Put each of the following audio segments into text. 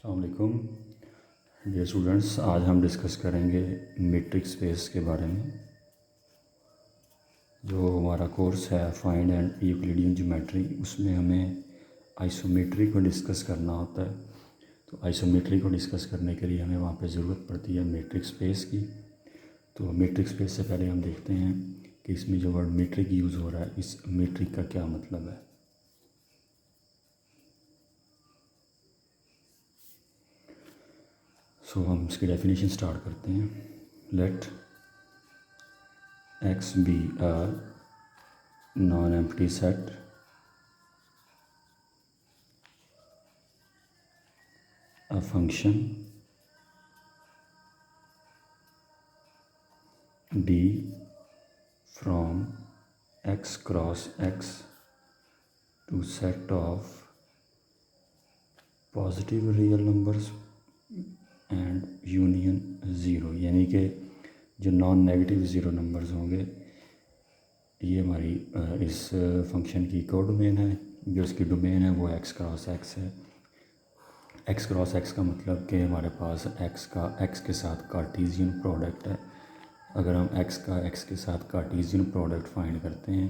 अस्सलाम वालेकुम dear students. आज हम डिस्कस करेंगे मीट्रिक स्पेस के बारे में। जो हमारा कोर्स है फाइंड एंड यूक्लिडियन ज्योमेट्री, उसमें हमें आइसोमेट्री को डिस्कस करना होता है। तो आइसोमेट्री को डिस्कस करने के लिए हमें वहाँ पे ज़रूरत पड़ती है मीट्रिक स्पेस की। तो मीट्रिक स्पेस से पहले हम देखते हैं कि इसमें जो वर्ड मीट्रिक यूज़ हो रहा है, इस मीट्रिक का क्या मतलब है। सो हम इसकी डेफिनेशन स्टार्ट करते हैं। Let X be a non empty set a function d from x cross x to set of positive real numbers and union zero, यानी कि जो नॉन नेगेटिव ज़ीरो नंबर्स होंगे ये हमारी इस फंक्शन की को डोमेन है। जो इसकी डोमेन है वो एक्स क्रॉस एक्स है। एक्स क्रॉस एक्स का मतलब कि हमारे पास एक्स के साथ कार्टीज़ियन प्रोडक्ट है। अगर हम एक्स के साथ कार्टीज़ियन प्रोडक्ट फाइंड करते हैं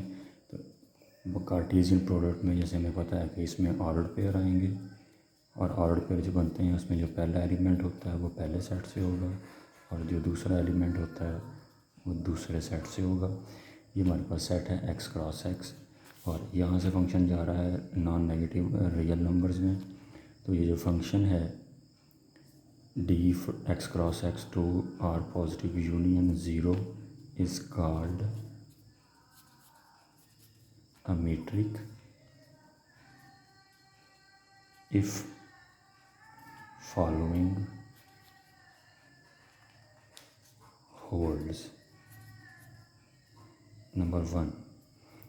तो कार्टीज़ियन प्रोडक्ट में जैसे हमें पता है कि इसमें ऑर्डर पेयर आएंगे, और ऑर्डर पेयर जो बनते हैं उसमें जो पहला एलिमेंट होता है वो पहले सेट से होगा और जो दूसरा एलिमेंट होता है वो दूसरे सेट से होगा। ये हमारे पास सेट है एक्स क्रॉस एक्स, और यहाँ से फंक्शन जा रहा है नॉन नेगेटिव रियल नंबर्स में। तो ये जो फंक्शन है D X cross X to R positive union zero is called a metric if following holds. Number 1,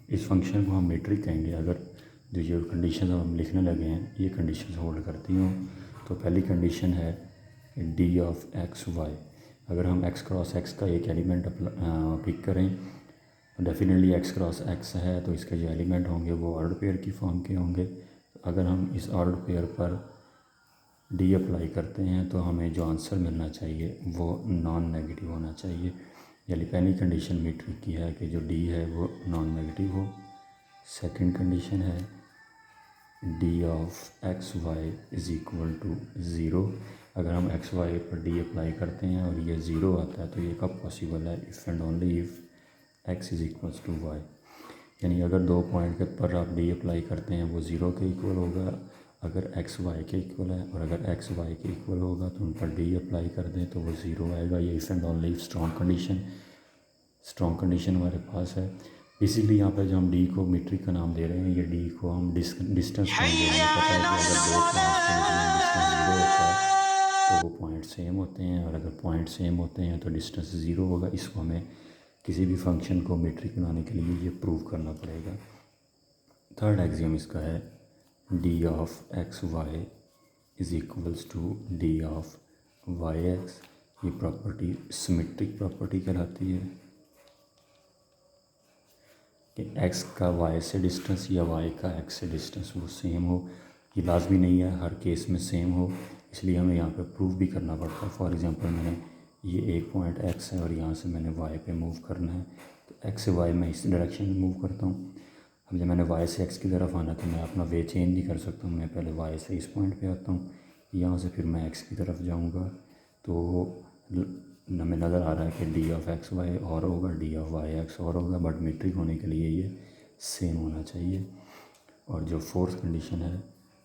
इस फंक्शन को हम मीट्रिक कहेंगे अगर जो ये कंडीशन हम लिखने लगे हैं ये कंडीशन होल्ड करती हों। तो पहली कंडीशन है डी ऑफ एक्स वाई। अगर हम एक्स क्रॉस एक्स का एक एलिमेंट पिक करें, डेफिनेटली एक्स क्रॉस एक्स है तो इसके जो एलिमेंट होंगे वो ऑर्डर पेयर की फॉर्म के होंगे। अगर हम इस ऑर्डर पेयर पर डी अप्लाई करते हैं तो हमें जो आंसर मिलना चाहिए वो नॉन नेगेटिव होना चाहिए। यानी पहली कंडीशन मीट्रिक की है कि जो डी है वो नॉन नेगेटिव हो। सेकंड कंडीशन है D of x Y is equal to zero. अगर हम एक्स वाई पर डी अप्लाई करते हैं और ये ज़ीरो आता है तो ये कब पॉसिबल है? If and only if X is equal to Y. यानी अगर दो पॉइंट के पर आप डी अप्लाई करते हैं वो ज़ीरो के इक्वल होगा अगर एक्स वाई के इक्वल है, और अगर एक्स वाई के इक्वल होगा तो उन पर डी अप्लाई कर दें तो वो ज़ीरो आएगा। ये if and only strong condition हमारे पास है। बेसिकली यहाँ पे जो हम डी को मीट्रिक का नाम दे रहे हैं, ये डी को हम डिस्टेंस क्यों दे रहे हैं? पता है कि अगर दो पॉइंट्स के बीच में डिस्टेंस ज़ीरो होता है तो वो पॉइंट सेम होते हैं, और अगर पॉइंट सेम होते हैं तो डिस्टेंस ज़ीरो होगा। इसको हमें किसी भी फंक्शन को मीट्रिक बनाने के लिए ये प्रूव करना पड़ेगा। थर्ड एक्सियम इसका है D of x Y is equals to D of Y X. ये प्रॉपर्टी सिमेट्रिक प्रॉपर्टी कहलाती है कि एक्स का वाई से डिस्टेंस या वाई का एक्स से डिस्टेंस वो सेम हो। ये लाजमी नहीं है हर केस में सेम हो, इसलिए हमें यहाँ पे प्रूव भी करना पड़ता है। फॉर एग्जांपल मैंने ये एक पॉइंट एक्स है और यहाँ से मैंने वाई पे मूव करना है, तो एक्स से वाई मैं इस डायरेक्शन में मूव करता हूँ। अब जब मैंने वाई से एक्स की तरफ आना तो मैं अपना वे चेंज नहीं कर सकता हूँ। मैं पहले वाई से इस पॉइंट पे आता हूँ, यहाँ से फिर मैं एक्स की तरफ जाऊँगा, तो हमें नज़र आ रहा है कि डी ऑफ एक्स वाई और होगा, डी ऑफ वाई एक्स और होगा, बट मीट्रिक होने के लिए ये सेम होना चाहिए। और जो फोर्थ कंडीशन है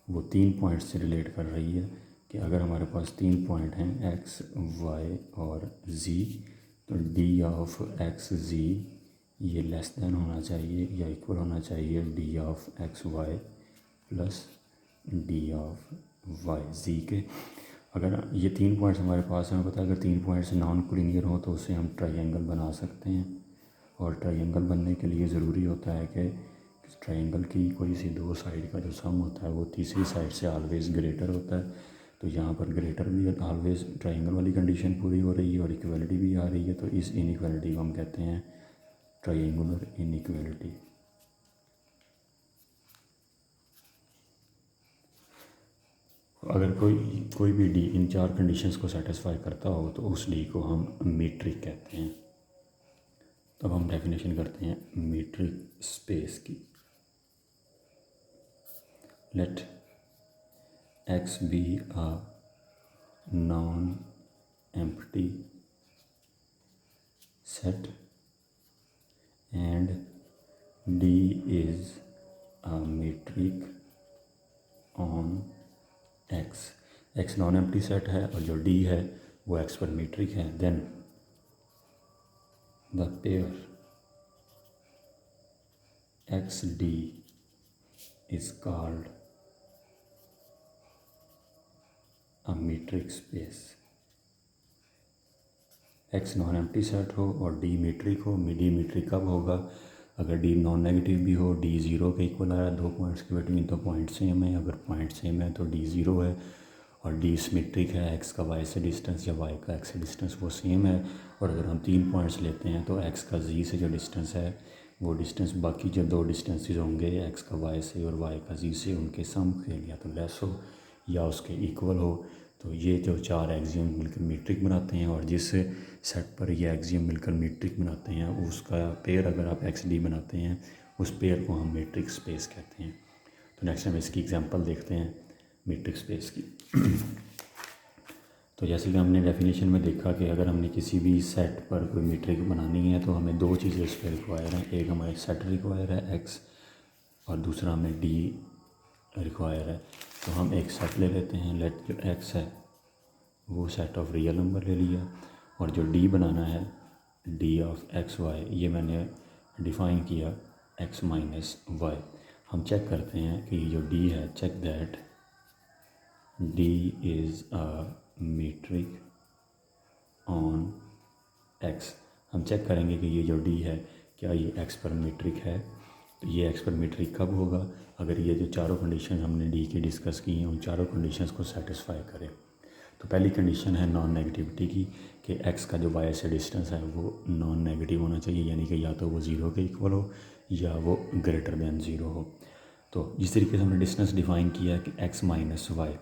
वो 3 पॉइंट से रिलेट कर रही है कि अगर हमारे पास 3 पॉइंट हैं एक्स वाई और जी, तो डी ऑफ एक्स जी ये लेस देन होना चाहिए या इक्वल होना चाहिए D of x Y plus D of Y G के। अगर ये 3 पॉइंट्स हमारे पास हैं, हमें पता है अगर 3 पॉइंट्स नॉन कोलिनियर हो तो उससे हम ट्रायंगल बना सकते हैं, और ट्रायंगल बनने के लिए ज़रूरी होता है कि ट्रायंगल की कोई सी दो साइड का जो सम होता है वो तीसरी साइड से ऑलवेज़ ग्रेटर होता है। तो यहाँ पर ग्रेटर भी ऑलवेज़ ट्रायंगल वाली कंडीशन पूरी हो रही है और इक्वलिटी भी आ रही है, तो इस इनइक्वालिटी को हम कहते हैं ट्रायंगुलर इनइक्वालिटी। अगर कोई भी डी इन 4 कंडीशंस को सेटिस्फाई करता हो तो उस डी को हम मीट्रिक कहते हैं। तब हम डेफिनेशन करते हैं मीट्रिक स्पेस की। Let X be a non empty set and D is a metric on X non empty set है और जो डी है वो एक्स पर मीट्रिक है। Then the pair X D is called a metric space. X non empty set हो और D metric हो। डी मीट्रिक कब होगा? अगर डी नॉन नेगेटिव भी हो, डी ज़ीरो के इक्वल आ रहा है 2 पॉइंट्स के बिटवीन, तो पॉइंट सेम है। अगर पॉइंट सेम है तो डी ज़ीरो है और डी सिमेट्रिक है, एक्स का वाई से डिस्टेंस या वाई का एक्स से डिस्टेंस वो सेम है। और अगर हम 3 पॉइंट्स लेते हैं तो एक्स का जी से जो डिस्टेंस है वो डिस्टेंस बाकी जो 2 डिस्टेंसेस होंगे एक्स का वाई से और वाई का जी से, उनके सम के या तो लेस हो या उसके इक्वल हो। तो ये जो 4 एक्सियम मिलकर मीट्रिक बनाते हैं और जिस सेट पर ये एक्सियम मिलकर मीट्रिक बनाते हैं उसका पेयर अगर आप एक्स डी बनाते हैं उस पेयर को हम मीट्रिक स्पेस कहते हैं। तो नेक्स्ट हम इसकी एग्जांपल देखते हैं मीट्रिक स्पेस की। तो जैसे कि हमने डेफिनेशन में देखा कि अगर हमने किसी भी सेट पर कोई मीट्रिक बनानी है तो हमें 2 चीज़ें इस पर रिक्वायर हैं। एक हमारे सेट रिक्वायर है एक्स और दूसरा हमें डी रिक्वायर है। तो हम एक सेट ले लेते हैं। लेट जो एक्स है वो सेट ऑफ रियल नंबर ले लिया और जो डी बनाना है डी ऑफ एक्स वाई ये मैंने डिफ़ाइन किया एक्स माइनस वाई। हम चेक करते हैं कि जो डी है, check that D is a metric on X. हम चेक करेंगे कि ये जो डी है क्या ये एक्स पर मीट्रिक है। तो ये एक्स पर मीट्रिक कब होगा? अगर ये जो चारों कंडीशन हमने डी की डिस्कस की हैं उन चारों कंडीशंस को सेटिस्फाई करें। तो पहली कंडीशन है नॉन नेगेटिविटी की कि एक्स का जो वाई से डिस्टेंस है वो नॉन नेगेटिव होना चाहिए, यानी कि या तो वो ज़ीरो के इक्वल हो या वो ग्रेटर दैन ज़ीरो हो। तो जिस तरीके से हमने डिस्टेंस डिफ़ाइन किया है कि एक्स माइनस वाई,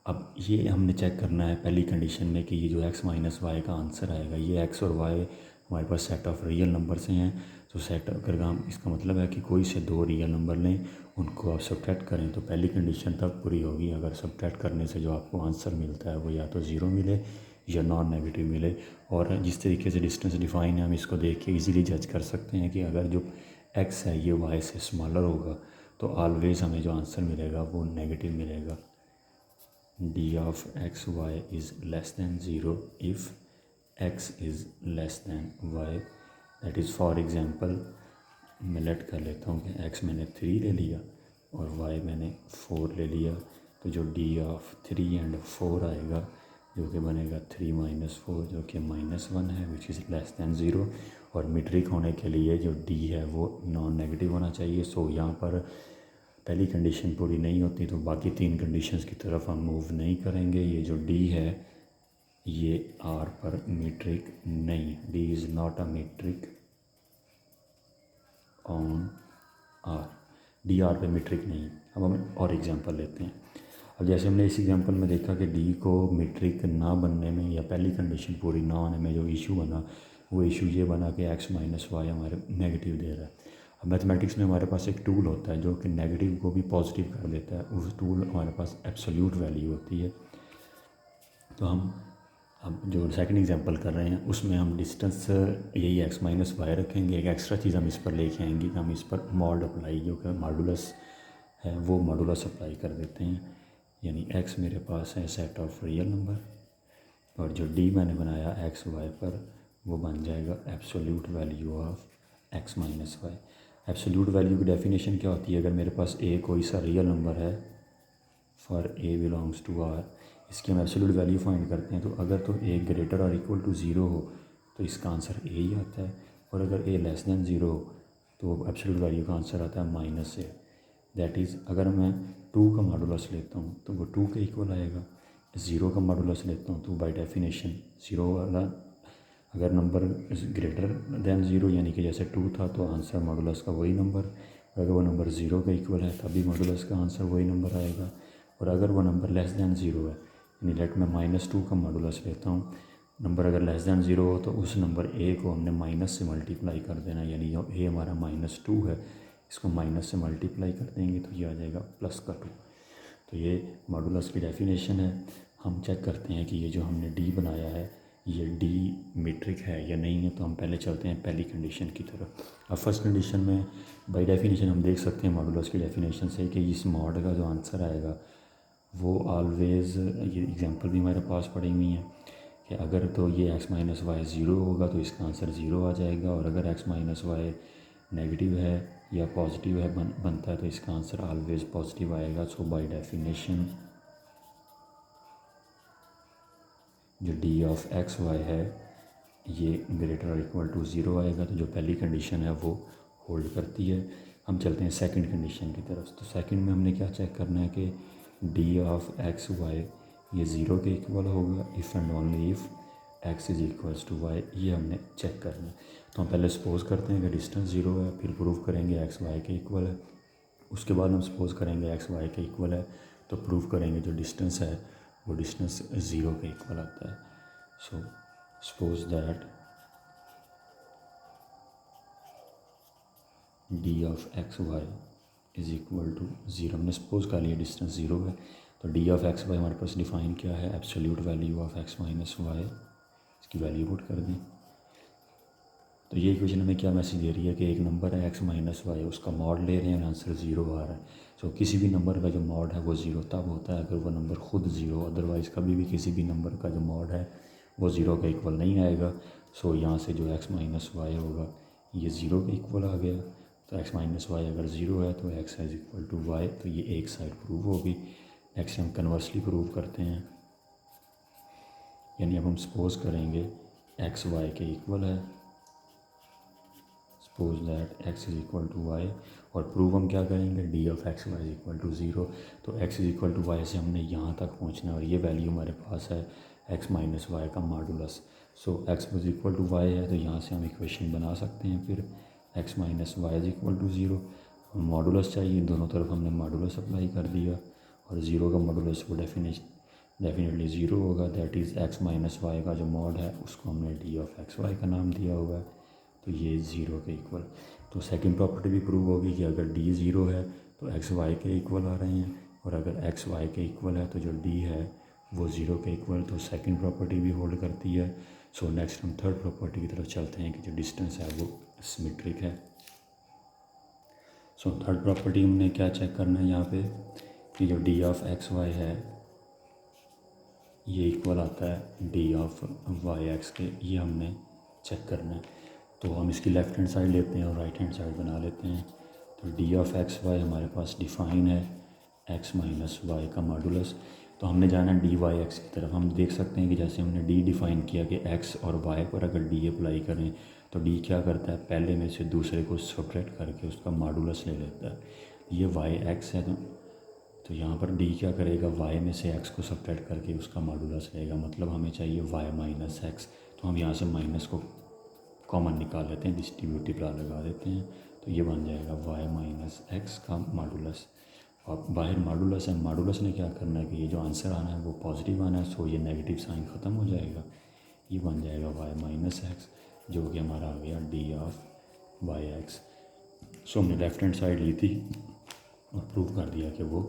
अब ये हमने चेक करना है पहली कंडीशन में कि ये जो एक्स माइनस वाई का आंसर आएगा, ये एक्स और वाई हमारे पास सेट ऑफ रियल नंबर से हैं। तो सेट अगर हम इसका मतलब है कि कोई से 2 रियल नंबर लें, उनको आप सब्ट्रैक्ट करें तो पहली कंडीशन तब पूरी होगी। अगर सब्ट्रैक्ट करने से जो आपको आंसर मिलता है वो या तो ज़ीरो मिले या नॉन नेगेटिव मिले। और जिस तरीके से डिस्टेंस डिफ़ाइन है हम इसको देख के ईज़िली जज कर सकते हैं कि अगर जो एक्स है ये वाई से स्मॉलर होगा तो ऑलवेज़ हमें जो आंसर मिलेगा वो नेगेटिव मिलेगा। d of x y is less than 0 if x is less than y। that is for example मैं लेट कर लेता हूँ कि x मैंने 3 ले लिया और y मैंने 4 ले लिया। तो जो d of 3 and 4 आएगा जो कि बनेगा 3 - 4 जो कि -1 है विच इज़ लेस दैन 0। और मीट्रिक होने के लिए जो d है वो नॉन नेगेटिव होना चाहिए। सो यहाँ पर पहली कंडीशन पूरी नहीं होती तो बाकी 3 कंडीशंस की तरफ हम मूव नहीं करेंगे। ये जो डी है ये आर पर मीट्रिक नहीं, D is not a metric on R, D R पे मीट्रिक नहीं। अब हम और एग्जांपल लेते हैं। अब जैसे हमने इस एग्जांपल में देखा कि डी को मीट्रिक ना बनने में या पहली कंडीशन पूरी ना होने में जो इशू बना वो इशू ये बना कि एक्स माइनस वाई हमारे नेगेटिव दे रहा है। अब मैथमेटिक्स में हमारे पास एक टूल होता है जो कि नेगेटिव को भी पॉजिटिव कर देता है। उस टूल हमारे पास एब्सोल्यूट वैल्यू होती है। तो हम अब जो सेकंड एग्जांपल कर रहे हैं उसमें हम डिस्टेंस यही एक्स माइनस वाई रखेंगे। एक एक्स्ट्रा चीज़ हम इस पर लेके आएंगे कि हम इस पर मॉड अप्लाई जो कि मॉडुलस है वो मॉडुलस अप्लाई कर देते हैं। यानी एक्स मेरे पास है सेट ऑफ रियल नंबर और जो डी मैंने बनाया एक्स वाई पर वो बन जाएगा absolute value of x minus Y. Absolute value की डेफिनेशन क्या होती है? अगर मेरे पास ए कोई सा रियल नंबर है for A belongs to R, इसकी हम एब्सोल्यूट वैल्यू फाइंड करते हैं। तो अगर तो ए ग्रेटर और इक्वल टू ज़ीरो हो तो इसका आंसर ए ही आता है और अगर ए लेस दैन ज़ीरो हो तो एब्सोल्यूट वैल्यू का आंसर आता है माइनस ए। दैट इज़ अगर मैं 2 का मॉडुलस लेता हूँ तो वो 2 के इक्वल आएगा। 0 का मॉडुलस लेता हूँ तो बाय डेफिनेशन 0 वाला अगर नंबर ग्रेटर दैन 0 यानी कि जैसे 2 था तो आंसर मॉडुलस का वही नंबर, अगर वो नंबर 0 के इक्वल है तभी मॉडुलस का आंसर वही नंबर आएगा। और अगर वो नंबर लेस दैन ज़ीरो है, यानी लेट मैं -2 का मॉडुलस लेता हूँ, नंबर अगर लेस दैन ज़ीरो हो तो उस नंबर ए को हमने माइनस से मल्टीप्लाई कर देना, यानी जो ए हमारा -2 है इसको माइनस से मल्टीप्लाई कर देंगे तो ये आ जाएगा +2। तो ये मॉडुलस की डेफिनेशन है। हम चेक करते हैं कि ये जो हमने डी बनाया है ये डी मीट्रिक है या नहीं है। तो हम पहले चलते हैं पहली कंडीशन की तरफ। अब फर्स्ट कंडीशन में बाय डेफिनेशन हम देख सकते हैं मॉडुलस की डेफिनेशन से कि इस मॉड का जो आंसर आएगा वो ऑलवेज़, ये एग्जांपल भी हमारे पास पड़ी हुई हैं कि अगर तो ये x माइनस वाई ज़ीरो होगा तो इसका आंसर ज़ीरो आ जाएगा, और अगर x माइनस वाई नेगेटिव है या पॉजिटिव है बनता है तो इसका आंसर ऑलवेज़ पॉजिटिव आएगा। सो बाय डेफिनेशन जो डी ऑफ एक्स वाई है ये ग्रेटर और इक्वल टू ज़ीरो आएगा। तो जो पहली कंडीशन है वो होल्ड करती है। हम चलते हैं सेकंड कंडीशन की तरफ। तो सेकंड में हमने क्या चेक करना है कि डी ऑफ एक्स वाई ये ज़ीरो के इक्वल होगा if and only if X is equals to Y, ये हमने चेक करना है। तो हम पहले सपोज़ करते हैं कि डिस्टेंस ज़ीरो है, फिर प्रूव करेंगे एक्स वाई के इक्वल है। उसके बाद हम सपोज़ करेंगे एक्स वाई के इक्वल है तो प्रूव करेंगे जो डिस्टेंस है वो डिस्टेंस ज़ीरो के इक्वल आता है। So suppose that D of x Y is equal to zero. हमने सपोज कर लिया डिस्टेंस ज़ीरो है। तो डी ऑफ एक्स वाई हमारे पास डिफ़ाइन क्या है, absolute value of x minus Y, इसकी वैल्यू पुट कर दें। तो ये इक्वेशन हमें क्या मैसेज दे रही है कि एक नंबर है एक्स माइनस वाई, उसका मॉड ले रहे हैं, आंसर ज़ीरो आ रहा है। सो किसी भी नंबर का जो मॉड है वो ज़ीरो तब होता है अगर वो नंबर खुद ज़ीरो, अदरवाइज़ कभी भी किसी भी नंबर का जो मॉड है वो ज़ीरो के इक्वल नहीं आएगा। सो यहाँ से जो एक्स माइनस वाई होगा ये ज़ीरो के इक्वल आ गया। तो एक्स माइनस वाई अगर ज़ीरो है तो x is equal to y, तो ये एक साइड प्रूव होगी। नेक्स्ट हम कन्वर्सली प्रूव करते हैं, यानी अब हम सपोज करेंगे एक्स वाई के इक्वल है, suppose that x is equal to y, और प्रूव हम क्या करेंगे d of x Y is equal to zero. तो x is equal to y से हमने यहाँ तक पहुँचना है और ये वैल्यू हमारे पास है एक्स माइनस वाई का modulus. So X is equal to Y है तो यहाँ से हम इक्वेशन बना सकते हैं फिर X minus Y is equal to zero. Modulus चाहिए, दोनों तरफ हमने मॉडुलस अप्लाई कर दिया और ज़ीरो का मॉडुलस वो डेफिनेटली ज़ीरो होगा। That is X minus Y का जो मॉड है उसको हमने डी ऑफ एक्स वाई का नाम दिया हुआ है, तो ये ज़ीरो के इक्वल। तो सेकंड प्रॉपर्टी भी प्रूव होगी कि अगर डी ज़ीरो है तो एक्स वाई के इक्वल आ रहे हैं, और अगर एक्स वाई के इक्वल है तो जो डी है वो ज़ीरो के इक्वल। तो सेकंड प्रॉपर्टी भी होल्ड करती है। सो नेक्स्ट हम थर्ड प्रॉपर्टी की तरफ चलते हैं कि जो डिस्टेंस है वो सिमेट्रिक है। सो थर्ड प्रॉपर्टी हमने क्या चेक करना है यहाँ पे कि जो डी ऑफ एक्स वाई है ये इक्वल आता है डी ऑफ वाई एक्स के, ये हमने चेक करना है। तो हम इसकी लेफ़्ट हैंड साइड लेते हैं और राइट हैंड साइड बना लेते हैं। तो डी ऑफ एक्स वाई हमारे पास डिफ़ाइन है एक्स माइनस वाई का मॉडुलस। तो हमने जाना डी वाई एक्स की तरफ। हम देख सकते हैं कि जैसे हमने डी डिफ़ाइन किया कि एक्स और वाई पर अगर डी अप्लाई करें तो डी क्या करता है, पहले में से दूसरे को सब्ट्रैक्ट करके उसका मॉडुलस ले लेता है। ये वाई एक्स है तो यहाँ पर डी क्या करेगा, वाई में से एक्स को सब्ट्रैक्ट करके उसका मॉडुलस लेगा। मतलब हमें चाहिए वाई माइनस एक्स, तो हम यहाँ से माइनस को कॉमन निकाल लेते हैं, डिस्ट्रीब्यूटिव ला लगा देते हैं, तो ये बन जाएगा वाई माइनस एक्स का मॉडुलस। और बाहर मॉडुलस है, मॉडुलस ने क्या करना है कि ये जो आंसर आना है वो पॉजिटिव आना है। सो ये नेगेटिव साइन ख़त्म हो जाएगा, ये बन जाएगा वाई माइनस एक्स जो कि हमारा आ गया डी ऑफ वाई एक्स। सो हमने लेफ़्ट हैंड साइड ली थी और प्रूव कर दिया कि वो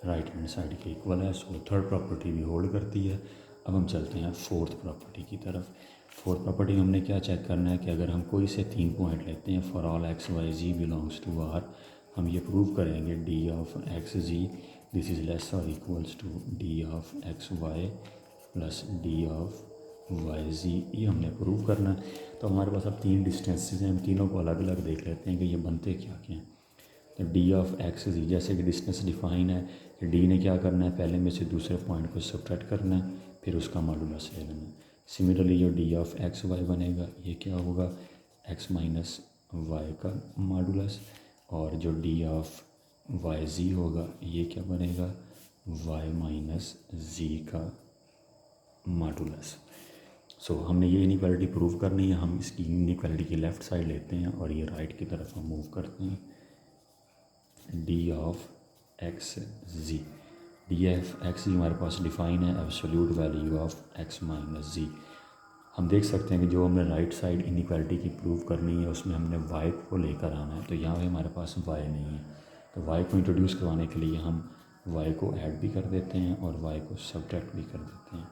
राइट हैंड साइड के इक्वल है। सो थर्ड प्रॉपर्टी भी होल्ड करती है। अब हम चलते हैं फोर्थ प्रॉपर्टी की तरफ। फोर्थ प्रॉपर्टी में हमने क्या चेक करना है कि अगर हम कोई से 3 पॉइंट लेते हैं for all x y z belongs to R, हम ये प्रूव करेंगे d of x z this is less और equals to D of x Y plus D of Y z, ये हमने प्रूव करना है। तो हमारे पास अब 3 डिस्टेंसेस हैं, हम तीनों को अलग अलग देख लेते हैं कि ये बनते क्या क्या हैं। तो डी ऑफ एक्स जी, जैसे कि डिस्टेंस डिफाइन है कि डी ने क्या करना है, पहले में से दूसरे पॉइंट को सब्ट्रैक्ट करना है फिर उसका मॉडुलस ले लेना है। सिमिलरली जो डी ऑफ एक्स वाई बनेगा ये क्या होगा, एक्स माइनस वाई का मॉडुलस, और जो डी ऑफ वाई जी होगा ये क्या बनेगा, वाई माइनस जी का मॉडुलस। सो हमने ये इनइक्वालिटी प्रूव करनी है। हम इसकी इनइक्वालिटी की लेफ़्ट साइड लेते हैं और ये राइट की तरफ हम मूव करते हैं। D of x z, d f x z हमारे पास डिफ़ाइन है absolute value of x minus z. हम देख सकते हैं कि जो हमने राइट साइड इनइक्वालिटी की प्रूव करनी है उसमें हमने वाई को लेकर आना है, तो यहाँ पे हमारे पास वाई नहीं है, तो वाई को इंट्रोड्यूस करवाने के लिए हम वाई को ऐड भी कर देते हैं और वाई को सब्ट्रैक्ट भी कर देते हैं।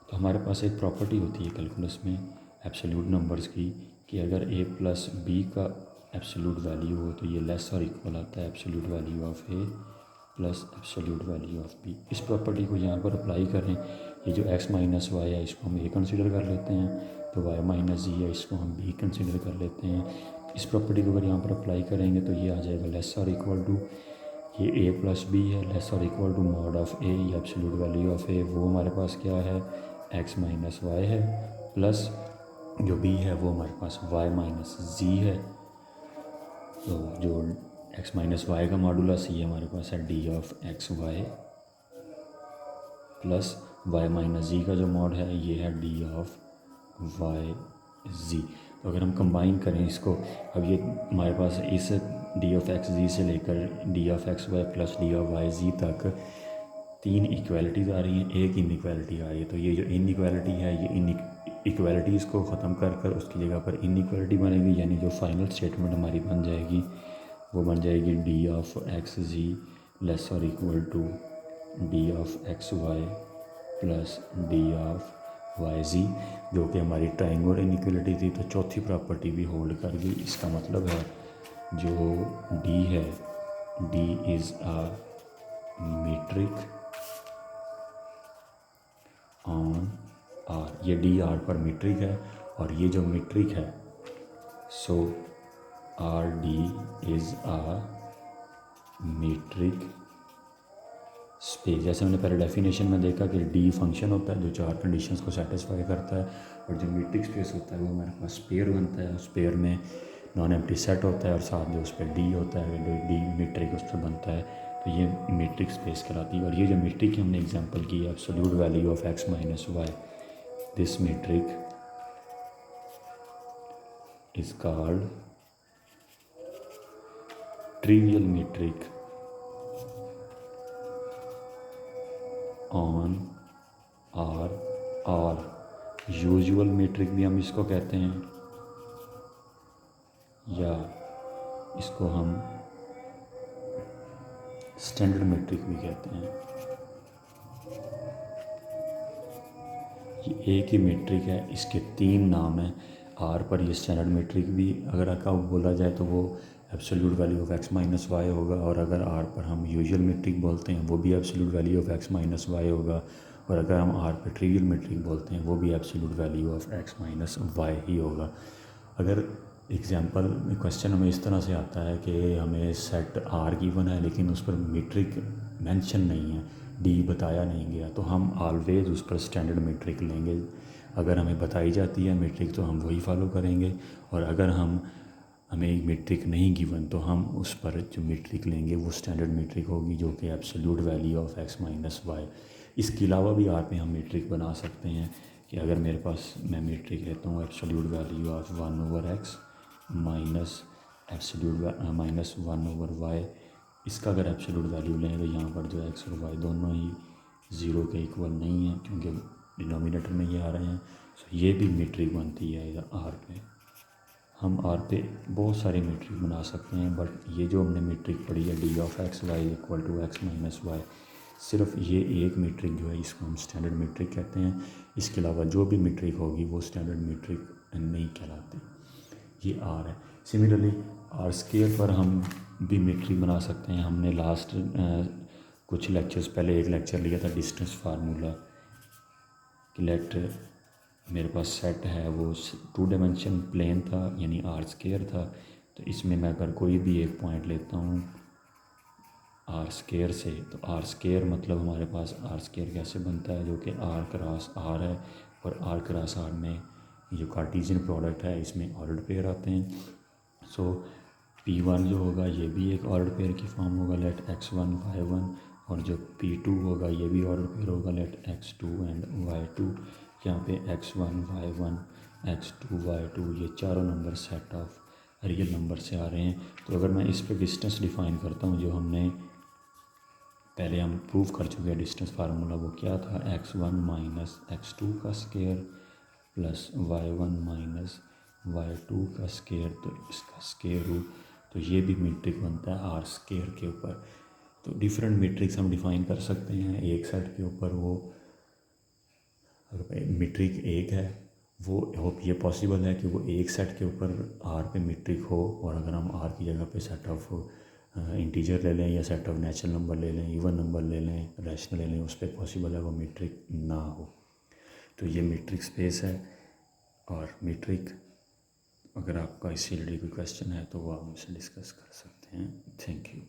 तो हमारे पास एक प्रॉपर्टी होती है कैलकुलस में एब्सोल्यूट नंबर्स की कि अगर a प्लस बी का एब्सोल्यूट वैल्यू हो तो ये लेस और इक्वल आता है absolute value of a plus absolute value of b। इस प्रॉपर्टी को यहाँ पर अप्लाई करें, ये जो x माइनस वाई है इसको हम a कंसिडर कर लेते हैं, तो y माइनस जी है इसको हम b कंसिडर कर लेते हैं। इस प्रॉपर्टी को अगर यहाँ पर अप्लाई करेंगे तो ये आ जाएगा लेस और इक्वल टू, ये a प्लस बी है लेस और equal to mod of a, ये एब्सोल्यूट वैल्यू ऑफ a वो हमारे पास क्या है x माइनस वाई है, प्लस जो b है वो हमारे पास y माइनस जी है। तो जो x माइनस वाई का मॉडुलस ये हमारे पास है D of x Y, plus y minus z का जो मॉड है ये है डी ऑफ वाई जी। तो अगर हम कंबाइन करें इसको, अब ये हमारे पास इस डी ऑफ एक्स जी से लेकर d of x Y plus D of Y z तक तीन इक्वालिटीज़ आ रही हैं, एक इनइक्वालिटी आ रही है। तो ये जो इनइक्वालिटी है ये इक्वालिटीज़ को ख़त्म कर कर उसकी जगह पर इनइक्वालिटी बनेगी, यानी जो फाइनल स्टेटमेंट हमारी बन जाएगी वो बन जाएगी d of x z less और equal to D of x Y plus D of Y z, जो कि हमारी ट्रायंगुलर इनइक्वालिटी थी। तो चौथी प्रॉपर्टी भी होल्ड कर गई। इसका मतलब है जो डी है, d is a metric on R, ये डी आर पर मीट्रिक है और ये जो मीट्रिक है so R d is a metric space. जैसे हमने पहले डेफिनेशन में देखा कि डी फंक्शन होता है जो चार कंडीशंस को सेटिस्फाई करता है, और जो मीट्रिक स्पेस होता है वो हमारे पास स्पेयर बनता है, उस स्पेयर में नॉन एम्प्टी सेट होता है और साथ जो उस पर डी होता है, जो डी मीट्रिक उस पर बनता है, तो ये मीट्रिक स्पेस कहलाती है। और ये जो मीट्रिक हमने एग्जांपल की है absolute value of x minus Y, this metric is called trivial metric on R, और यूजुअल मीट्रिक भी हम इसको कहते हैं, या इसको हम स्टैंडर्ड मीट्रिक भी कहते हैं। ये एक ही मीट्रिक है, इसके तीन नाम हैं। आर पर ये स्टैंडर्ड मीट्रिक भी अगर आका बोला जाए तो वो absolute value of x minus Y होगा, और अगर आर पर हम यूजुअल मीट्रिक बोलते हैं वो भी absolute value of x minus Y होगा, और अगर हम आर पर ट्रिवियल मीट्रिक बोलते हैं वो भी absolute value of x minus why he होगा। अगर एग्जांपल क्वेश्चन हमें इस तरह से आता है कि हमें सेट आर गिवन है लेकिन उस पर मीट्रिक मेंशन नहीं है, डी बताया नहीं गया, तो हम ऑलवेज उस पर स्टैंडर्ड मीट्रिक लेंगे। अगर हमें बताई जाती है मीट्रिक तो हम वही फॉलो करेंगे, और अगर हमें मीट्रिक नहीं गिवन तो हम उस पर जो मीट्रिक लेंगे वो स्टैंडर्ड मीट्रिक होगी जो कि absolute value of x minus Y. इसके अलावा भी आर पे हम मीट्रिक बना सकते हैं कि अगर मेरे पास मैं मीट्रिक लेता हूँ absolute value of 1/x minus absolute minus 1/y, इसका अगर एब्सोल्यूट वैल्यू लें तो यहाँ पर जो एक्स और वाई दोनों ही ज़ीरो के इक्वल नहीं है क्योंकि डिनोमिनेटर में ये आ रहे हैं, तो ये भी मीट्रिक बनती है आर पे। हम आर पे बहुत सारे मीट्रिक बना सकते हैं, बट ये जो हमने मीट्रिक पढ़ी है D of x Y equal to X minus Y, सिर्फ ये एक मीट्रिक जो है इसको हम स्टैंडर्ड मीट्रिक कहते हैं। इसके अलावा जो भी मीट्रिक होगी वो स्टैंडर्ड मीट्रिक नहीं कहलाती। ये आर है। सिमिलरली आर स्केयर पर हम भी मीट्रिक बना सकते हैं। हमने लास्ट कुछ लेक्चर्स पहले एक लेक्चर लिया था डिस्टेंस फार्मूला कि लेट मेरे पास सेट है वो 2 डायमेंशन प्लेन था यानी आर स्केयर था, तो इसमें मैं अगर कोई भी एक पॉइंट लेता हूँ आर स्केयर से, तो आर स्केयर मतलब हमारे पास आर स्केयर कैसे बनता है जो कि आर क्रॉस आर है, और आर क्रॉस आर में जो कार्टेशियन प्रोडक्ट है इसमें ऑर्डर पेयर आते हैं। सो P1 जो होगा ये भी एक ऑर्डर पेयर की फॉर्म होगा लेट x1 y1, और जो P2 होगा ये भी ऑर्डर पेयर होगा लेट x2 एंड y2। यहाँ पे x1 y1 x2 y2 ये चारों number set of real number से आ रहे हैं। तो अगर मैं इस पे डिस्टेंस डिफाइन करता हूँ जो हमने पहले हम प्रूव कर चुके हैं डिस्टेंस फार्मूला, वो क्या था, x1 माइनस x2 का square plus y1 minus y2 का स्केयर, तो इसका स्केयर रूट, तो ये भी मीट्रिक बनता है आर स्केयर के ऊपर। तो डिफरेंट मीट्रिक्स हम डिफ़ाइन कर सकते हैं। एक सेट के ऊपर वो मीट्रिक एक है, वो होप ये पॉसिबल है कि वो एक सेट के ऊपर आर पे मीट्रिक हो, और अगर हम आर की जगह पे सेट ऑफ इंटीजर ले लें या सेट ऑफ नेचुरल नंबर ले लें, इवन नंबर ले लें, रैशनल ले लें, उस पर पॉसिबल है वो मीट्रिक ना हो। तो ये मीट्रिक स्पेस है। और मीट्रिक, अगर आपका इससे रिलेटेड कोई क्वेश्चन है तो वो आप मुझसे डिस्कस कर सकते हैं। Thank you.